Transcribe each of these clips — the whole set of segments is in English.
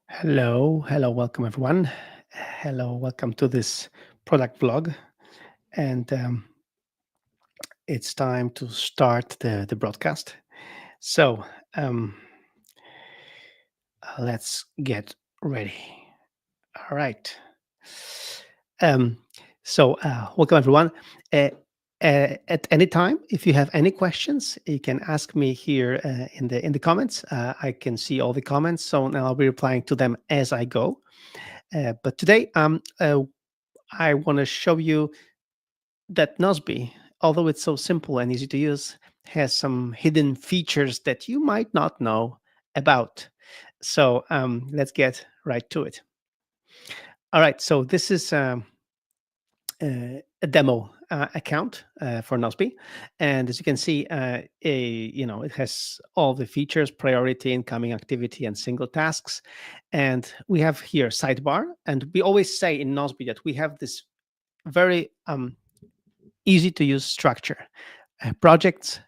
Hello, welcome everyone. Hello, welcome to this product vlog. And it's time to start the broadcast. So um, let's get ready. All right. Um, welcome everyone. Uh, at any time, if you have any questions, you can ask me here in the comments. I can see all the comments, so now I'll be replying to them as I go. But today, I want to show you that Nozbe, although it's so simple and easy to use, has some hidden features that you might not know about. So let's get right to it. All right, so this is a demo account for Nozbe, and as you can see, it has all the features: priority, incoming activity, and single tasks. And we have here sidebar, and we always say in Nozbe that we have this very easy to use structure: projects,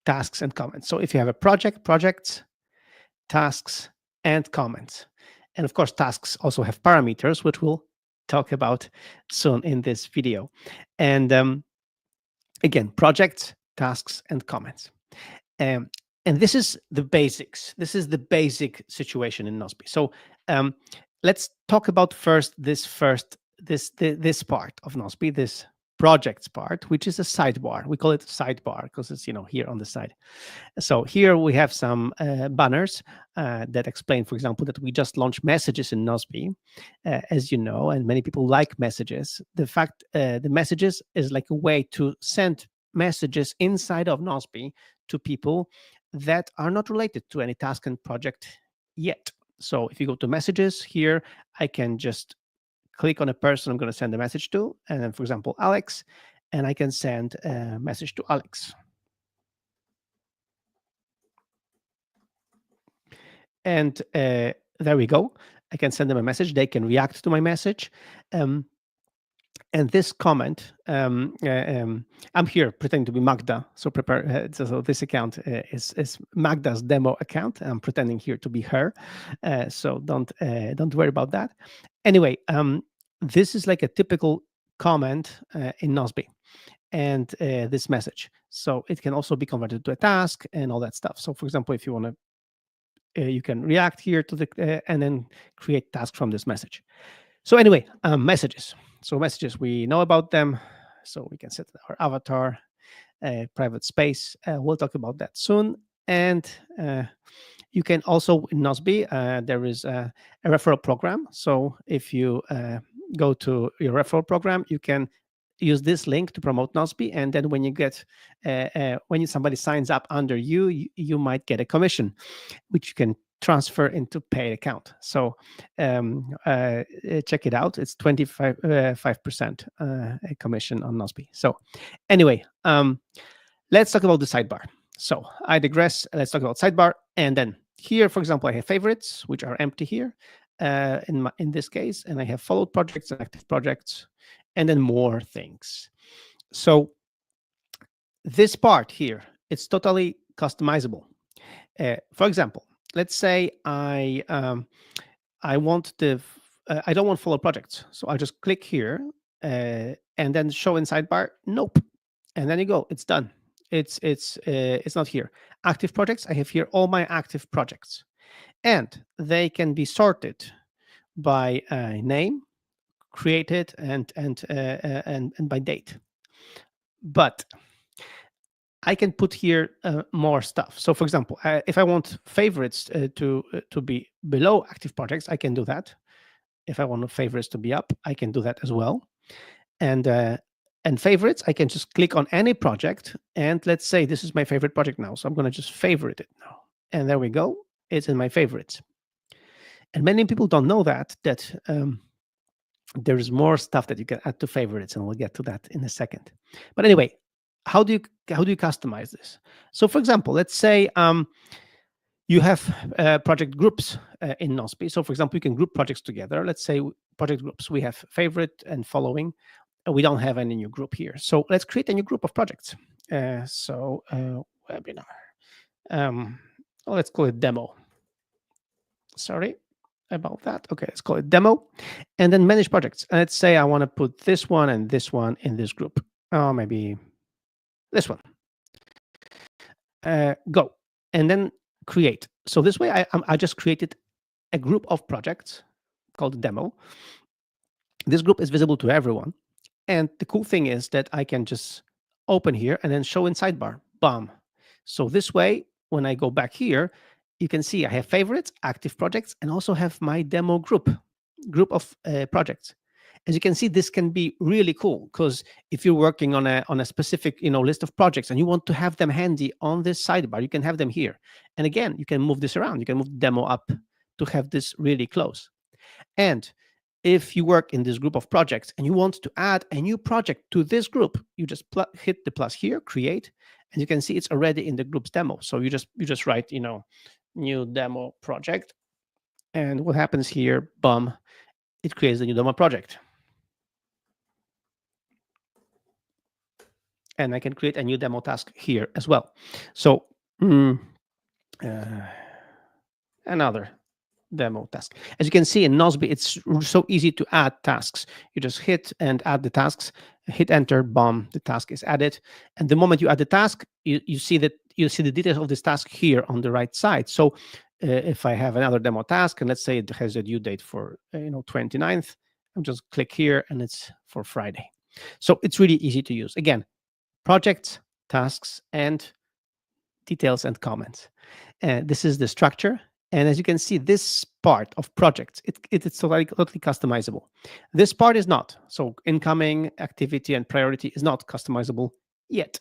tasks, and comments. So if you have a project, projects, tasks, and comments. And of course, tasks also have parameters, which we'll talk about soon in this video. And again, projects, tasks, and comments. Um, and this is the basics. This is the basic situation in Nozbe. So let's talk about this this part of Nozbe, this projects part, which is a sidebar. We call it sidebar because it's here on the side. So here we have some banners that explain, for example, that we just launched messages in Nozbe, as you know, and many people like messages. The messages is like a way to send messages inside of Nozbe to people that are not related to any task and project yet. So if you go to messages here, I can just click on a person I'm going to send a message to, and then, for example, Alex, and I can send a message to Alex. And there we go. I can send them a message. They can react to my message. And this comment, I'm here pretending to be Magda. So prepare. So this account is Magda's demo account. I'm pretending here to be her. So don't worry about that. Anyway, this is like a typical comment in Nozbe, and this message. So it can also be converted to a task and all that stuff. So for example, if you want to you can react here to the and then create tasks from this message. So anyway, messages. So messages, we know about them. So we can set our avatar, private space. We'll talk about that soon. And you can also in Nozbe, there is a referral program. So if you go to your referral program, you can use this link to promote Nozbe, and then when you get somebody signs up under you, you might get a commission, which you can transfer into paid account. So check it out. It's 25% a commission on Nozbe. So anyway, let's talk about the sidebar. So I digress. Let's talk about sidebar. And then here, for example, I have favorites, which are empty here in this case, and I have followed projects and active projects, and then more things. So this part here, it's totally customizable. For example, let's say I want I don't want follow projects, so I'll just click here and then show in sidebar. Nope, and then you go. It's done. It's not here. Active projects. I have here all my active projects, and they can be sorted by name, created, and by date. But I can put here more stuff. So, for example, if I want favorites to be below active projects, I can do that. If I want favorites to be up, I can do that as well. And favorites, I can just click on any project, and let's say this is my favorite project now. So I'm going to just favorite it now, and there we go. It's in my favorites. And many people don't know that there is more stuff that you can add to favorites, and we'll get to that in a second. But anyway, how do you customize this? So for example, let's say you have project groups in Nozbe. So for example, you can group projects together. Let's say project groups. We have favorite and following. We don't have any new group here. So let's create a new group of projects. Webinar. Let's call it demo. Sorry. about that. Okay, let's call it demo, and then manage projects. And let's say I want to put this one and this one in this group. Oh, maybe this one. Go, and then create. So this way, I just created a group of projects called demo. This group is visible to everyone, and the cool thing is that I can just open here and then show in sidebar. Bam. So this way, when I go back here, you can see I have favorites, active projects, and also have my demo group of projects. As you can see, this can be really cool because if you're working on a specific list of projects and you want to have them handy on this sidebar, you can have them here. And again, you can move this around. You can move the demo up to have this really close. And if you work in this group of projects and you want to add a new project to this group, you just hit the plus here, create, and you can see it's already in the group's demo. So you just write, new demo project, and what happens here? Boom, it creates the new demo project. And I can create a new demo task here as well. So another demo task. As you can see in Nozbe, it's so easy to add tasks. You just hit and add the tasks, hit enter, boom, the task is added. And the moment you add the task, you see the details of this task here on the right side. So if I have another demo task, and let's say it has a due date for 29th, I'm just click here and it's for Friday. So it's really easy to use. Again, projects, tasks, and details and comments. This is the structure. And as you can see, this part of projects, it's totally customizable. This part is not. So incoming, activity, and priority is not customizable yet.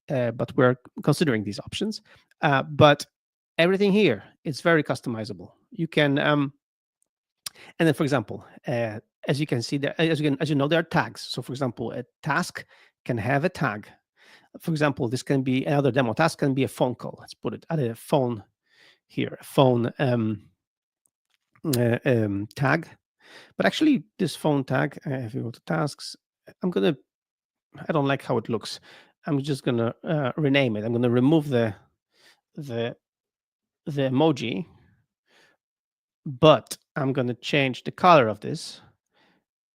But we're considering these options. But everything here is very customizable. You can, and then for example, as you can see, as you know, there are tags. So for example, a task can have a tag. For example, this can be another demo task, can be a phone call. Let's put it at a phone here, a phone tag. But actually, this phone tag, if you go to tasks, I don't like how it looks. I'm just gonna rename it. I'm gonna remove the emoji, but I'm gonna change the color of this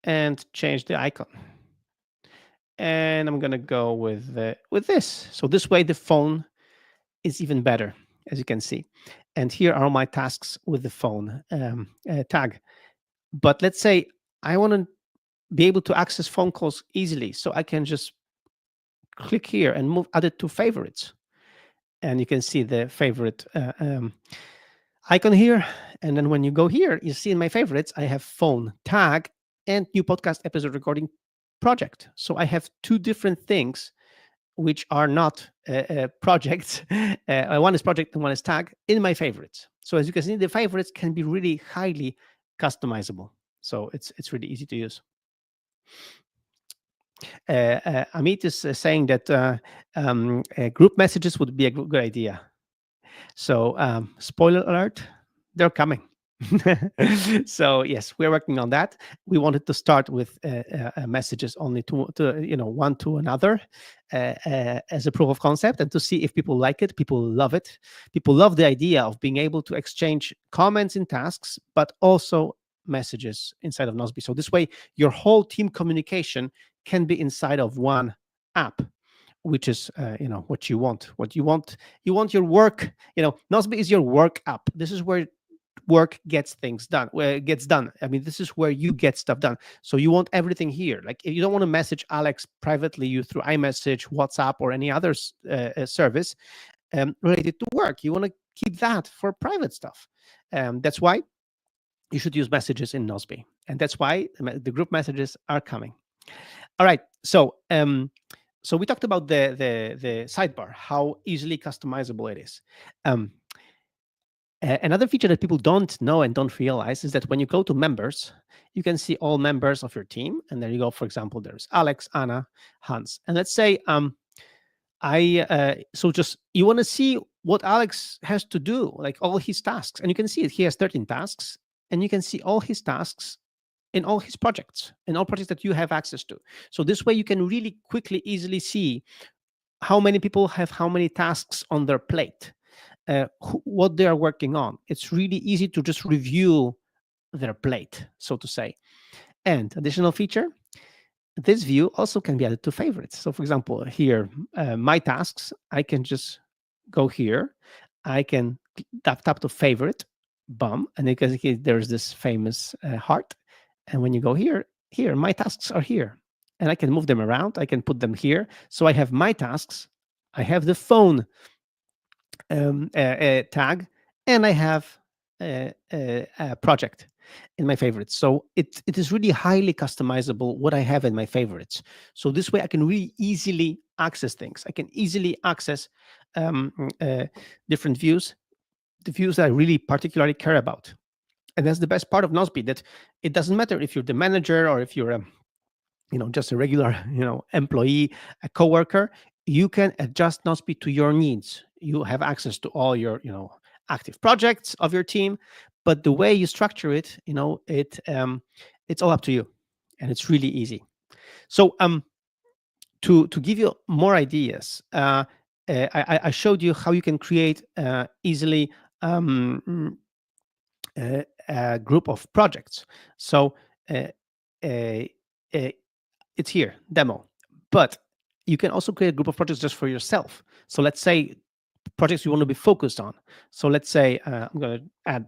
and change the icon. And I'm gonna go with this. So this way, the phone is even better, as you can see. And here are my tasks with the phone tag. But let's say I want to be able to access phone calls easily, so I can just click here and add it to favorites. And you can see the favorite icon here. And then when you go here, you see in my favorites, I have phone tag and new podcast episode recording project. So I have two different things which are not projects. One is project and one is tag in my favorites. So as you can see, the favorites can be really highly customizable. So it's really easy to use. Amit is saying that group messages would be a good idea. So spoiler alert, they're coming. So yes, we're working on that. We wanted to start with messages only to one to another as a proof of concept, and to see if people like it. People love it. People love the idea of being able to exchange comments in tasks, but also messages inside of Nozbe. So this way, your whole team communication can be inside of one app, which is what you want. You want your work. Nozbe is your work app. This is where work gets things done, where it gets done. I mean, this is where you get stuff done. So you want everything here. Like, if you don't want to message Alex privately, you through iMessage, WhatsApp, or any other service related to work, you want to keep that for private stuff. That's why you should use messages in Nozbe, and that's why the group messages are coming. All right. So we talked about the sidebar, how easily customizable it is. Another feature that people don't know and don't realize is that when you go to members, you can see all members of your team. And there you go. For example, there's Alex, Anna, Hans. And let's say you want to see what Alex has to do, like all his tasks. And you can see it. He has 13 tasks, and you can see all his tasks in all his projects, in all projects that you have access to. So this way you can really quickly, easily see how many people have how many tasks on their plate. What they are working on. It's really easy to just review their plate, so to say. And additional feature, this view also can be added to favorites. So for example, here, my tasks, I can just go here. I can tap to favorite, bum, and you can see there's this famous heart. And when you go here, my tasks are here. And I can move them around. I can put them here. So I have my tasks. I have the phone tag, and I have a project in my favorites. So it is really highly customizable what I have in my favorites. So this way I can really easily access things. I can easily access um, uh, different views, the views that I really particularly care about. And that's the best part of Nozbe, that it doesn't matter if you're the manager or if you're a just a regular employee, a coworker. You can adjust Nozbe to your needs. You have access to all your active projects of your team, but the way you structure it, it's all up to you, and it's really easy. So to give you more ideas, I showed you how you can create easily a group of projects. So uh, uh, uh, it's here, demo. But you can also create a group of projects just for yourself. So let's say projects you want to be focused on. So let's say I'm going to add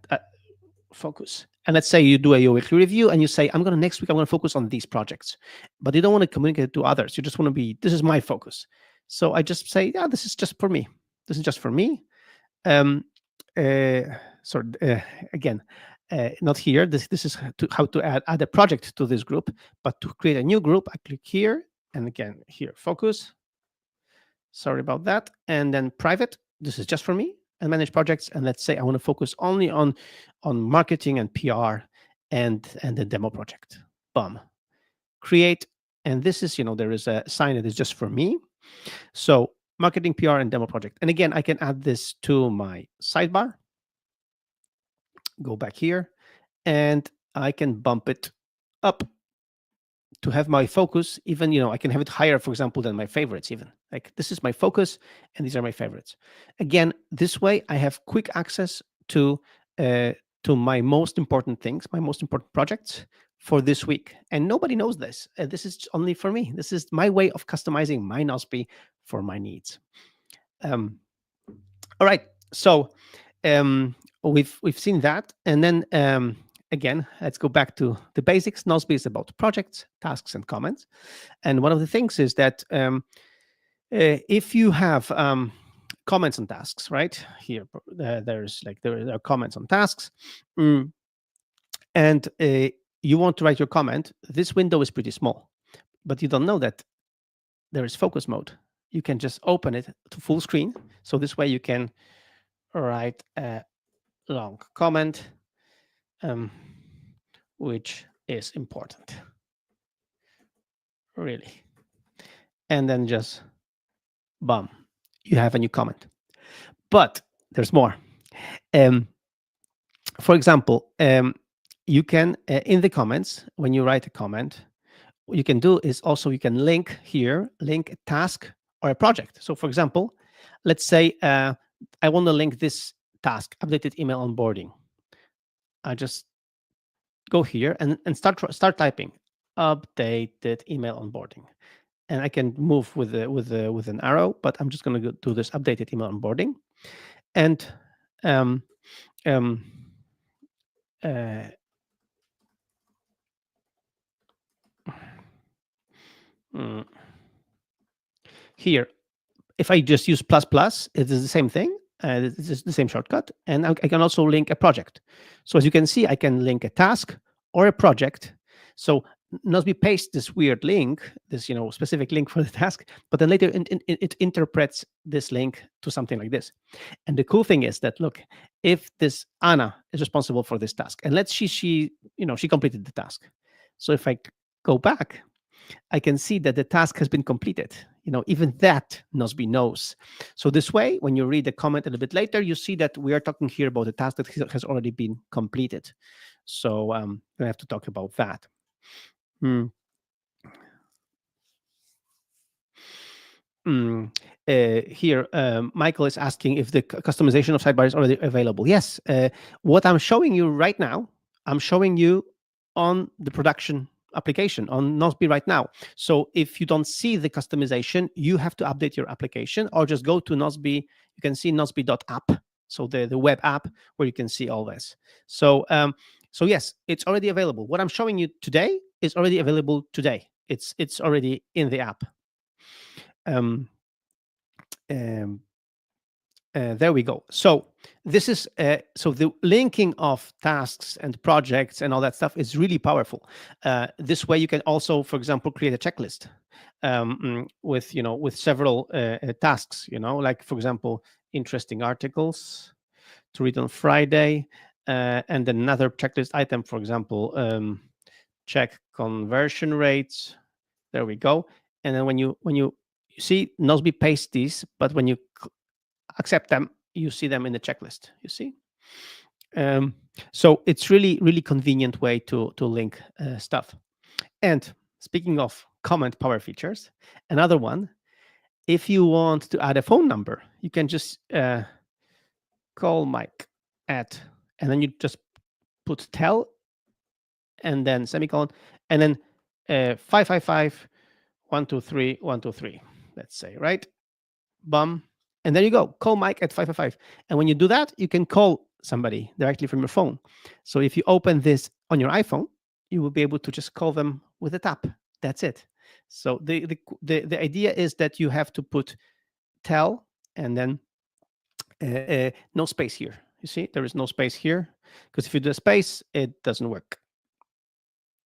focus. And let's say you do a weekly review and you say, next week, I'm going to focus on these projects. But you don't want to communicate it to others. You just want to be, this is my focus. So I just say, yeah, this is just for me. This is just for me. Um, so again, not here. This is how to add a project to this group. But to create a new group, I click here, and again here, focus. Sorry about that. And then private. This is just for me, and manage projects. And let's say I want to focus only on marketing and PR and the demo project. Boom. Create. And this is, there is a sign that is just for me. So marketing, PR, and demo project. And again, I can add this to my sidebar. Go back here, and I can bump it up to have my focus. Even, I can have it higher, for example, than my favorites. Even like this is my focus, and these are my favorites. Again, this way I have quick access to my most important things, my most important projects for this week. And nobody knows this. This is only for me. This is my way of customizing my Nozbe for my needs. All right. So we've seen that, and then again, let's go back to the basics. Nozbe is about projects, tasks, and comments. And one of the things is that if you have comments on tasks, right here, there are comments on tasks, and you want to write your comment. This window is pretty small, but you don't know that there is focus mode. You can just open it to full screen. So this way you can write a long comment, which is important, really. And then just, boom, you have a new comment. But there's more. For example, you can, in the comments, when you write a comment, what you can do is also you can link a task or a project. So for example, let's say I want to link this task, updated email onboarding. I just go here and start typing updated email onboarding, and I can move with an arrow. But I'm just going to do this updated email onboarding, and here, if I just use plus plus, it is the same thing. This is the same shortcut, and I can also link a project. So as you can see, I can link a task or a project. So Nozbe pastes this weird link, this specific link for the task, but then later it interprets this link to something like this. And the cool thing is that, look, if this Anna is responsible for this task, and let's she completed the task. So if I go back, I can see that the task has been completed. Even that Nozbe knows. So this way, when you read the comment a little bit later, you see that we are talking here about a task that has already been completed. So we have to talk about that. Here, Michael is asking if the customization of sidebar is already available. Yes. What I'm showing you right now I'm showing you on the production application on Nozbe right now. So if you don't see the customization, you have to update your application or just go to Nozbe. You can see nozbe.app, so the web app where you can see all this. So yes, it's already available. What I'm showing you today is already available today. It's already in the app. Um, um, there we go. So this is so the linking of tasks and projects and all that stuff is really powerful. This way, you can also, for example, create a checklist with with several tasks. Like for example, interesting articles to read on Friday, and then another checklist item, for example, check conversion rates. There we go. And then when you see Nozbe paste these, but when you accept them, you see them in the checklist. You see, so it's really convenient way to link stuff. And speaking of comment power features, another one, if you want to add a phone number, you can just call Mike at, and then you just put tell and then semicolon and then 555 123 123, let's say, right? Bum. And there you go. Call Mike at 555. And when you do that, you can call somebody directly from your phone. So if you open this on your iPhone, you will be able to just call them with a tap. That's it. So the idea is that you have to put tell and then no space here. You see, there is no space here because if you do a space, it doesn't work.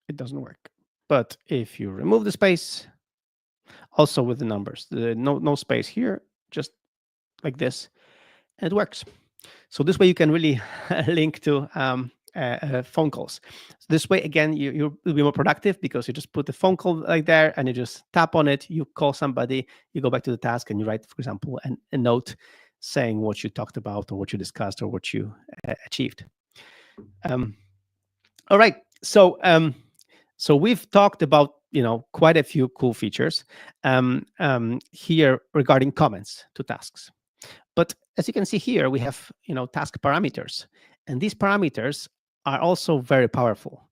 It doesn't work. But if you remove the space, also with the numbers, no space here, just like this, and it works. So this way you can really link to phone calls. So this way, again, you'll be more productive because you just put the phone call like there and you just tap on it, you call somebody, you go back to the task and you write, for example, a note saying what you talked about or what you discussed or what you achieved. All right. So we've talked about quite a few cool features here regarding comments to tasks. But as you can see here, we have task parameters, and these parameters are also very powerful.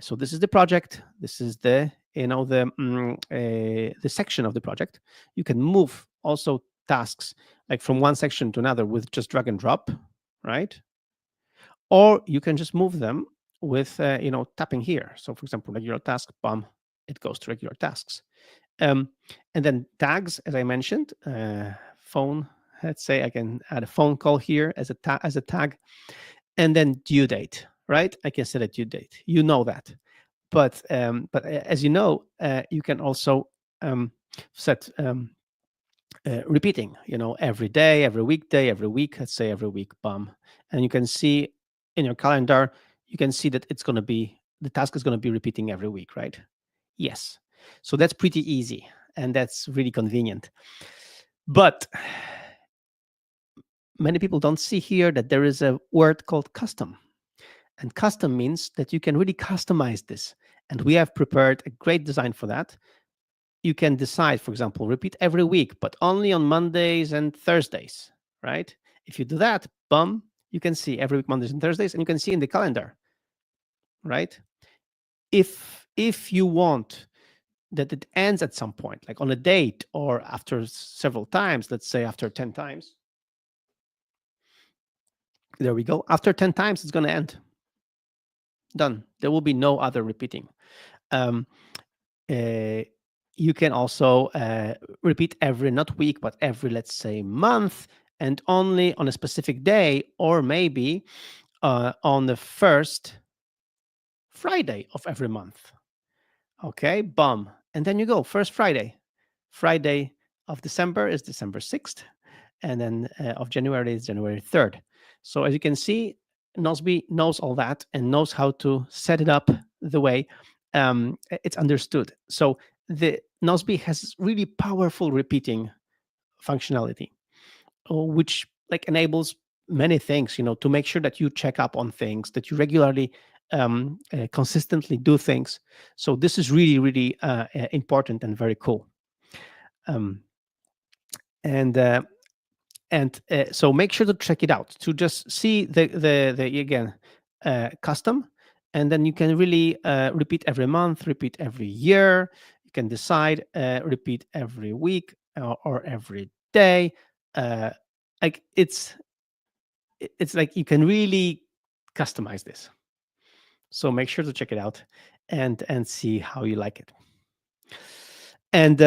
So this is the project. This is the the section of the project. You can move also tasks like from one section to another with just drag and drop, right? Or you can just move them with tapping here. So for example, regular task, bum, it goes to regular tasks. And then tags, as I mentioned, phone. Let's say I can add a phone call here as a tag, and then due date. Right? I can set a due date. You know that, but as you know, you can also set repeating. Every day, every weekday, every week. Let's say every week, bum, and you can see in your calendar. You can see that the task is going to be repeating every week, right? Yes. So that's pretty easy and that's really convenient. But many people don't see here that there is a word called custom. And custom means that you can really customize this. And we have prepared a great design for that. You can decide, for example, repeat every week, but only on Mondays and Thursdays, right? If you do that, bum, you can see every week, Mondays and Thursdays, and you can see in the calendar, right? If you want that it ends at some point, like on a date or after several times, let's say after 10 times. There we go. After 10 times, it's going to end. Done. There will be no other repeating. You can also repeat every, not week, but every, let's say, month, and only on a specific day, or maybe on the first Friday of every month. Okay, bum. And then you go, first Friday. Friday of December is December 6th. And then of January is January 3rd. So as you can see, Nozbe knows all that and knows how to set it up the way it's understood. So the Nozbe has really powerful repeating functionality, which like enables many things, to make sure that you check up on things, that you regularly consistently do things. So this is really important and very cool. So make sure to check it out to just see the again custom. and then you can really repeat every month, repeat every year. You can decide repeat every week or every day. uh, like it's like you can really customize this. So make sure to check it out and see how you like it. And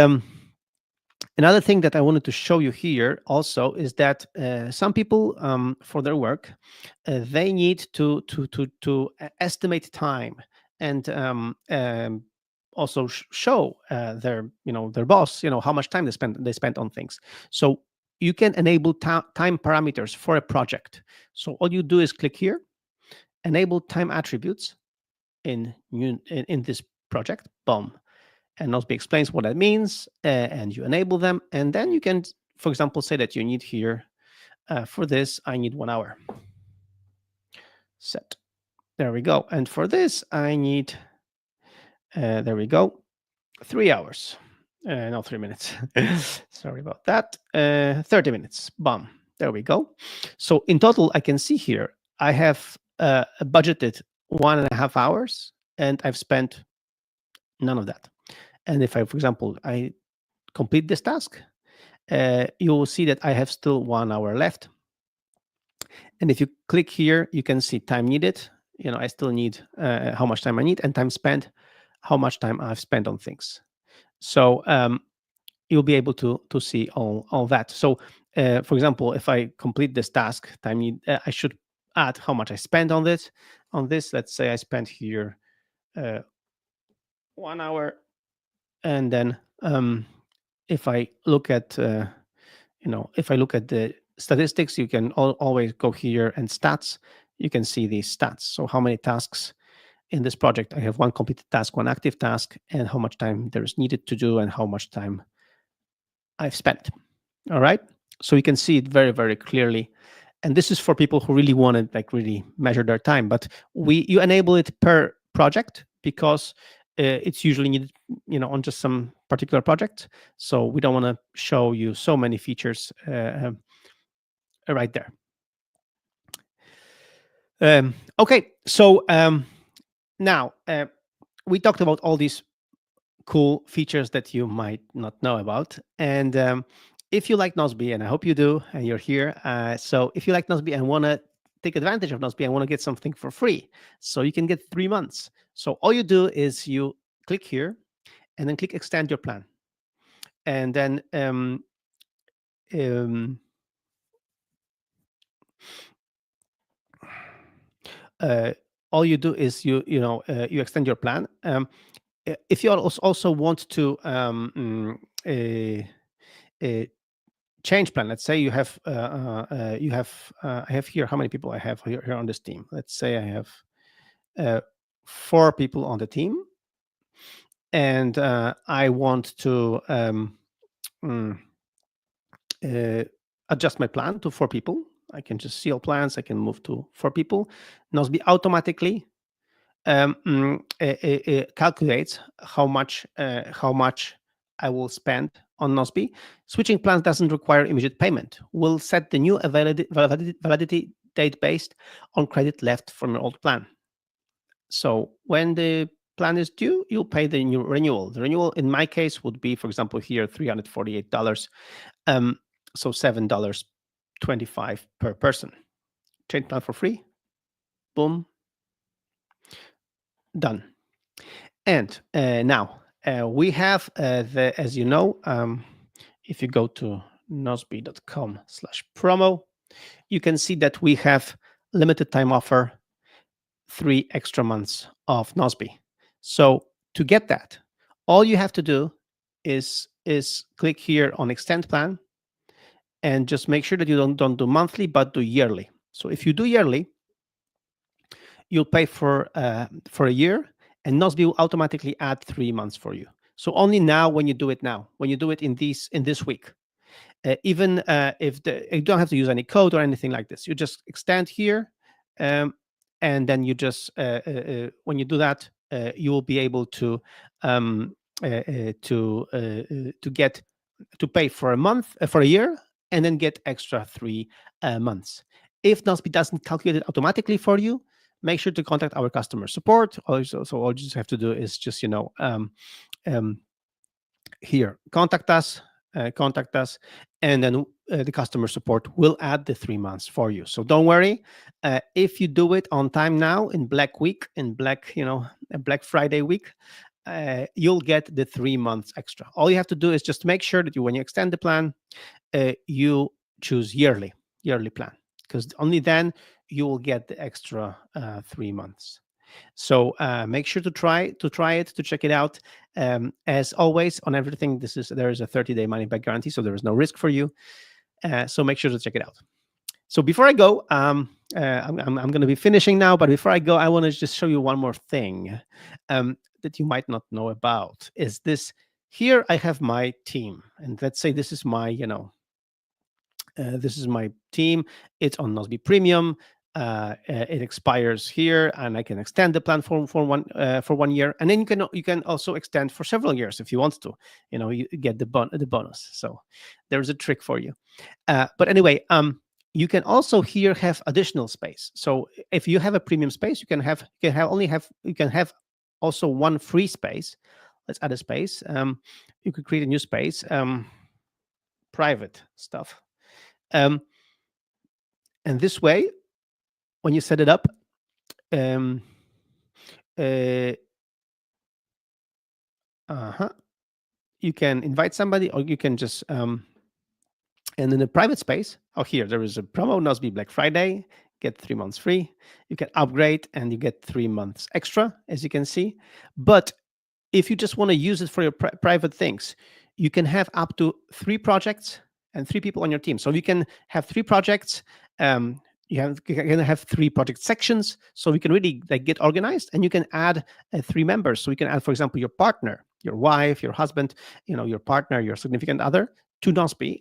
another thing that I wanted to show you here also is that some people, for their work, they need to estimate time and also show their their boss how much time they spent on things. So you can enable time parameters for a project. So all you do is click here, enable time attributes in this project. Boom. And Nozbe explains what that means, and you enable them. And then you can, for example, say that you need here, for this, I need 1 hour. Set. There we go. And for this, I need, there we go, 3 hours. No, 3 minutes. Sorry about that. 30 minutes. Boom. There we go. So in total, I can see here, I have budgeted 1.5 hours, and I've spent none of that. And if I, for example, I complete this task, you will see that I have still 1 hour left. And if you click here, you can see time needed. I still need how much time I need, and time spent, how much time I've spent on things. So you'll be able to see all that. So for example, if I complete this task, time need, I should add how much I spent on this. Let's say I spent here 1 hour, and then if I look at if I look at the statistics, you can always go here and stats. You can see these stats. So how many tasks in this project? I have one completed task, one active task, and how much time there is needed to do, and how much time I've spent. All right. So you can see it very, very clearly. And this is for people who really want to really measure their time. But you enable it per project, because it's usually needed, on just some particular project. So we don't want to show you so many features right there. Okay, so now we talked about all these cool features that you might not know about. And if you like Nozbe, and I hope you do, and you're here, so if you like Nozbe and want to take advantage of Nozbe and want to get something for free, so you can get 3 months. So all you do is you click here, and then click extend your plan, and then all you do is you extend your plan. If you also want to change plan, let's say you have I have here, how many people I have here on this team? Let's say I have 4 people on the team, and I want to adjust my plan to 4 people. I can just see all plans. I can move to 4 people. Nozbe automatically calculates how much I will spend on Nozbe. Switching plans doesn't require immediate payment. We'll set the new validity date based on credit left from your old plan. So when the plan is due, you'll pay the new renewal. The renewal in my case would be, for example, here $348. So $7.25 per person. Change plan for free. Boom. Done. And now we have as you know, if you go to nozbe.com/promo, you can see that we have limited time offer, 3 extra months of Nozbe. So to get that, all you have to do is click here on extend plan, and just make sure that you don't do monthly, but do yearly. So if you do yearly, you'll pay for a year, and Nozbe will automatically add 3 months for you. So only now, when you do it in this week, even if you don't have to use any code or anything like this, you just extend here, and then you just when you do that, you will be able to pay for a month, for a year, and then get extra 3 months. If Nozbe doesn't calculate it automatically for you, make sure to contact our customer support. Also, so all you just have to do is just um, here contact us, and then the customer support will add the 3 months for you. So don't worry, if you do it on time now in Black Week, in Black Black Friday week, you'll get the 3 months extra. All you have to do is just make sure that when you extend the plan, you choose yearly plan, because only then you will get the extra 3 months. So make sure to try it, to check it out. As always, on everything, there is a 30-day money back guarantee, so there is no risk for you. So make sure to check it out. So before I go, I'm going to be finishing now, but before I go, I want to just show you one more thing that you might not know about. Is this here? I have my team, and let's say this is my this is my team. It's on Nozbe Premium. It expires here, and I can extend the plan for 1 year, and then you can also extend for several years if you want to. You get the bonus. So there's a trick for you. But anyway, you can also here have additional space. So if you have a premium space, you can have also one free space. Let's add a space. You could create a new space, private stuff. And this way, when you set it up, you can invite somebody, or you can just and in the private space, here there is a promo, Nozbe Black Friday, get 3 months free. You can upgrade and you get 3 months extra, as you can see. But if you just want to use it for your private things, you can have up to 3 projects and 3 people on your team. So you can have 3 projects. You can have 3 project sections, so we can really get organized, and you can add 3 members. So we can add, for example, your partner, your wife, your husband, your partner, your significant other to Nozbe,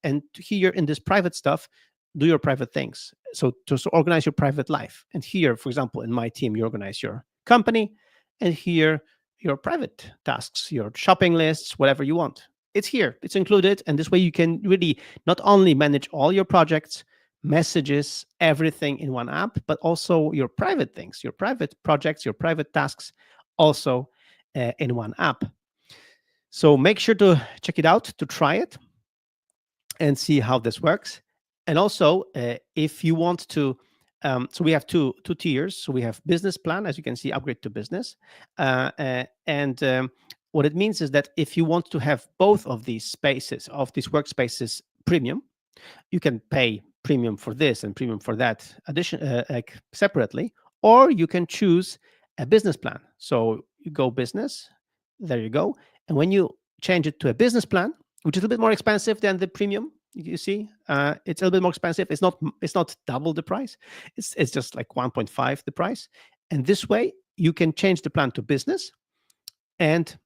and here in this private stuff, do your private things. So to organize your private life. And here, for example, in my team, you organize your company, and here your private tasks, your shopping lists, whatever you want. It's here, it's included, and this way you can really not only manage all your projects, messages, everything in one app, but also your private things, your private projects, your private tasks, also in one app. So make sure to check it out, to try it, and see how this works. And also, if you want to, so we have two tiers. So we have business plan, as you can see, upgrade to business, and what it means is that if you want to have both of these spaces, of these workspaces, premium, you can pay premium for this and premium for that separately, or you can choose a business plan. So you go business, there you go. And when you change it to a business plan, which is a little bit more expensive than the premium, you see, it's a little bit more expensive. It's not double the price. It's just like 1.5 the price. And this way, you can change the plan to business and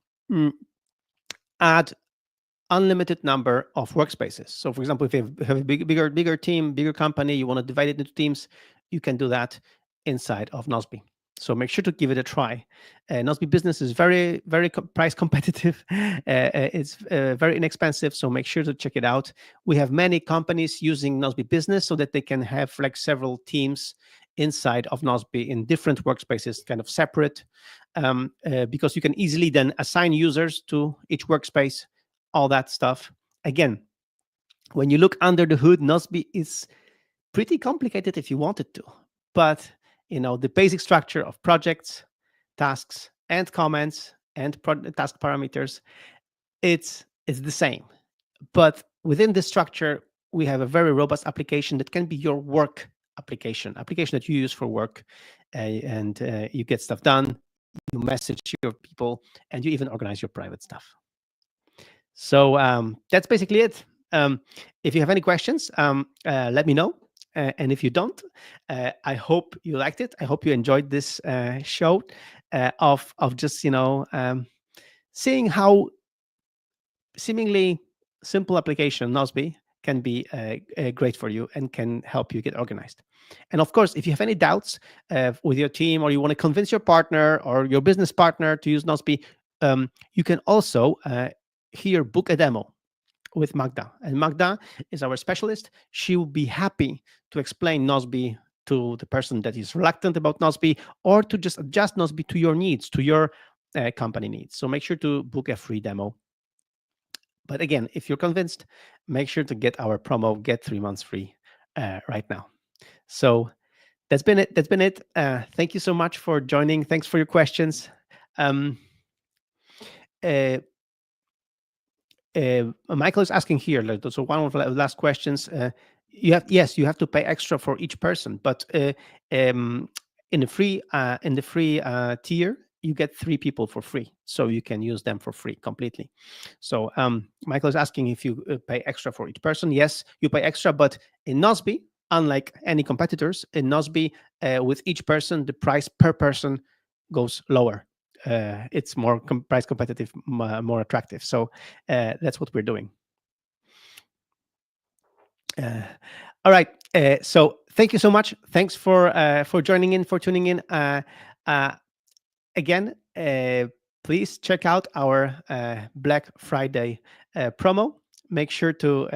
add unlimited number of workspaces. So for example, if you have a bigger team, bigger company, you want to divide it into teams, you can do that inside of Nozbe. So make sure to give it a try. Nozbe Business is very, very price competitive. It's very inexpensive, so make sure to check it out. We have many companies using Nozbe Business so that they can have like several teams inside of Nozbe in different workspaces, kind of separate, because you can easily then assign users to each workspace, all that stuff. Again, when you look under the hood, Nozbe is pretty complicated if you wanted to, but the basic structure of projects, tasks, and comments, and task parameters, it's the same. But within this structure, we have a very robust application that can be your work application that you use for work, and you get stuff done, you message your people, and you even organize your private stuff. So that's basically it. If you have any questions, let me know. And if you don't, I hope you liked it. I hope you enjoyed this show of just seeing how seemingly simple application Nozbe can be great for you and can help you get organized. And of course, if you have any doubts with your team, or you want to convince your partner or your business partner to use Nozbe, you can also here book a demo with Magda. And Magda is our specialist. She will be happy to explain Nozbe to the person that is reluctant about Nozbe, or to just adjust Nozbe to your needs, to your company needs. So make sure to book a free demo. But again, if you're convinced, make sure to get our promo, get 3 months free right now. So that's been it. That's been it. Thank you so much for joining. Thanks for your questions. Um, uh, Michael is asking here, like, so one of the last questions. You have to pay extra for each person, but um, in the free tier, you get 3 people for free, so you can use them for free completely. So Michael is asking if you pay extra for each person. Yes, you pay extra, but in Nozbe, unlike any competitors, in Nozbe, with each person, the price per person goes lower. It's more price competitive, more attractive. So that's what we're doing. All right. So thank you so much. Thanks for joining in, for tuning in. Uh, Again, please check out our Black Friday promo. Make sure to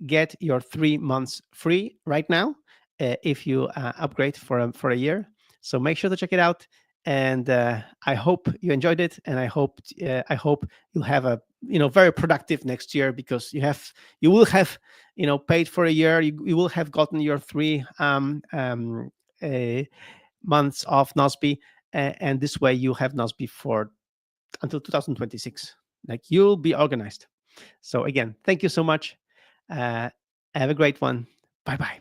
get your 3 months free right now if you upgrade for a year. So make sure to check it out. And I hope you enjoyed it, and I hope you'll have a very productive next year, because you will have paid for a year. You will have gotten your 3 months of Nozbe, and this way you have Nozbe for until 2026. Like, you'll be organized. So again, thank you so much. Have a great one. Bye bye.